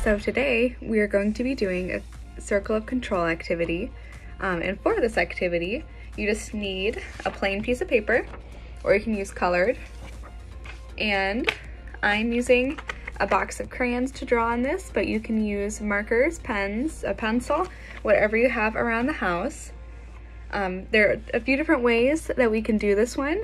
So today we are going to be doing a circle of control activity. And for this activity, you just need a plain piece of paper, or you can use colored. And I'm using a box of crayons to draw on this, but you can use markers, pens, a pencil, whatever you have around the house. There are a few different ways that we can do this one,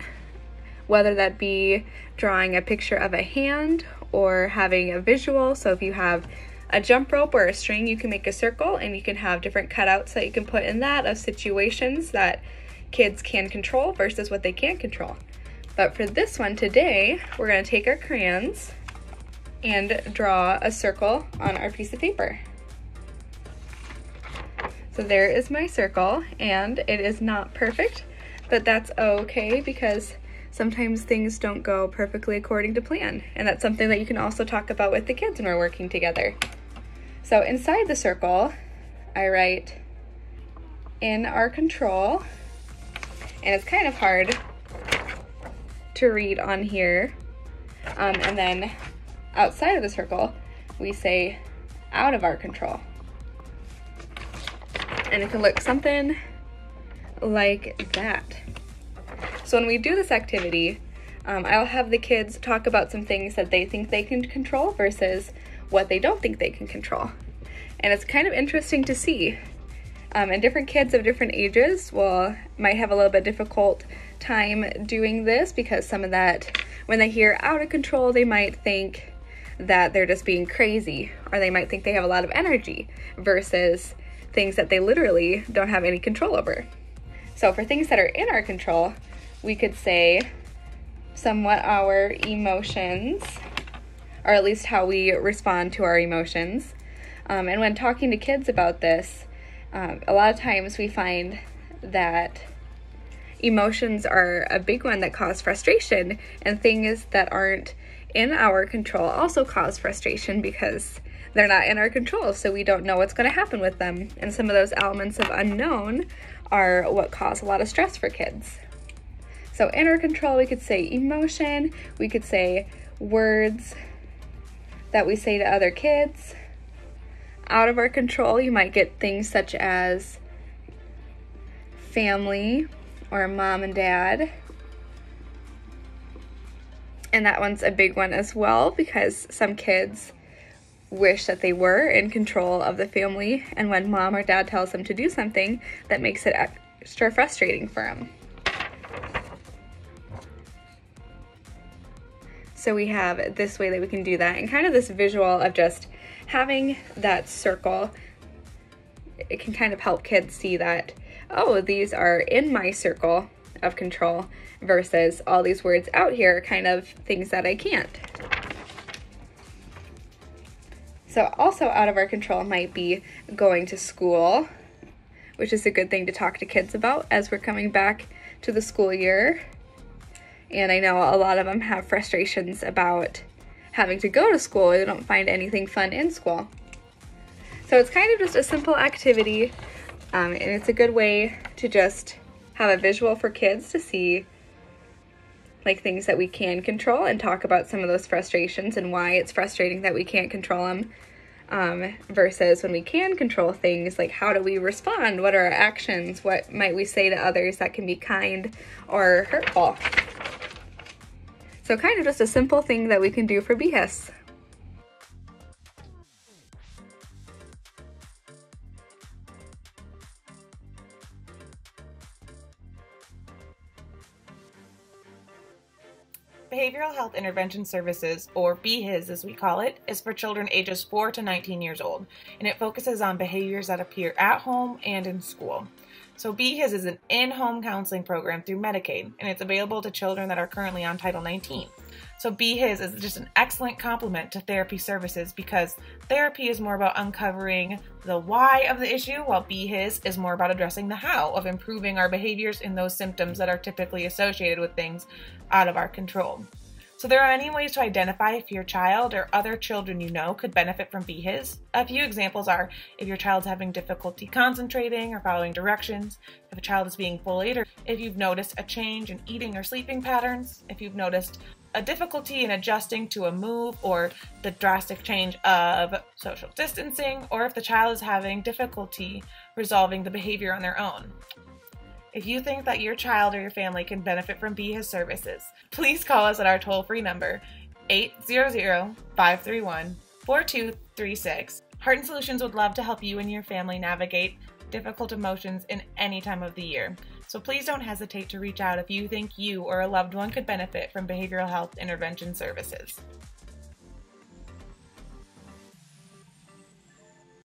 whether that be drawing a picture of a hand or having a visual. So if you have a jump rope or a string, you can make a circle and you can have different cutouts that you can put in that of situations that kids can control versus what they can't control. But for this one today, we're going to take our crayons and draw a circle on our piece of paper. So there is my circle, and it is not perfect, but that's okay because sometimes things don't go perfectly according to plan, and that's something that you can also talk about with the kids when we're working together. So inside the circle, I write in our control, and it's kind of hard to read on here, and then outside of the circle, we say out of our control. And it can look something like that. So when we do this activity, I'll have the kids talk about some things that they think they can control versus what they don't think they can control. And it's kind of interesting to see. And different kids of different ages might have a little bit difficult time doing this because some of that, when they hear out of control, they might think that they're just being crazy, or they might think they have a lot of energy versus things that they literally don't have any control over. So for things that are in our control, we could say somewhat our emotions, or at least how we respond to our emotions. And when talking to kids about this, a lot of times we find that emotions are a big one that cause frustration, and things that aren't in our control also cause frustration because they're not in our control, so we don't know what's going to happen with them. And some of those elements of unknown are what cause a lot of stress for kids. So in our control, we could say emotion, we could say words that we say to other kids. Out of our control, you might get things such as family or mom and dad. And that one's a big one as well because some kids wish that they were in control of the family, and when mom or dad tells them to do something, that makes it extra frustrating for them. So we have this way that we can do that, and kind of this visual of just having that circle, it can kind of help kids see that, oh, these are in my circle of control versus all these words out here are kind of things that I can't. So also out of our control might be going to school, which is a good thing to talk to kids about as we're coming back to the school year. And I know a lot of them have frustrations about having to go to school. They don't find anything fun in school. So it's kind of just a simple activity, and it's a good way to just have a visual for kids to see like things that we can control and talk about some of those frustrations and why it's frustrating that we can't control them, versus when we can control things, like how do we respond, what are our actions, what might we say to others that can be kind or hurtful. So kind of just a simple thing that we can do for BHIS. Behavioral Health Intervention Services, or BHIS as we call it, is for children ages 4 to 19 years old, and it focuses on behaviors that appear at home and in school. So BHIS is an in-home counseling program through Medicaid, and it's available to children that are currently on Title 19. So BHIS is just an excellent complement to therapy services because therapy is more about uncovering the why of the issue, while BHIS is more about addressing the how of improving our behaviors and those symptoms that are typically associated with things out of our control. So there are many ways to identify if your child or other children you know could benefit from Be His. A few examples are if your child's having difficulty concentrating or following directions, if a child is being bullied, or if you've noticed a change in eating or sleeping patterns, if you've noticed a difficulty in adjusting to a move or the drastic change of social distancing, or if the child is having difficulty resolving the behavior on their own. If you think that your child or your family can benefit from Be His services, please call us at our toll-free number, 800-531-4236. Heart and Solutions would love to help you and your family navigate difficult emotions in any time of the year. So please don't hesitate to reach out if you think you or a loved one could benefit from behavioral health intervention services.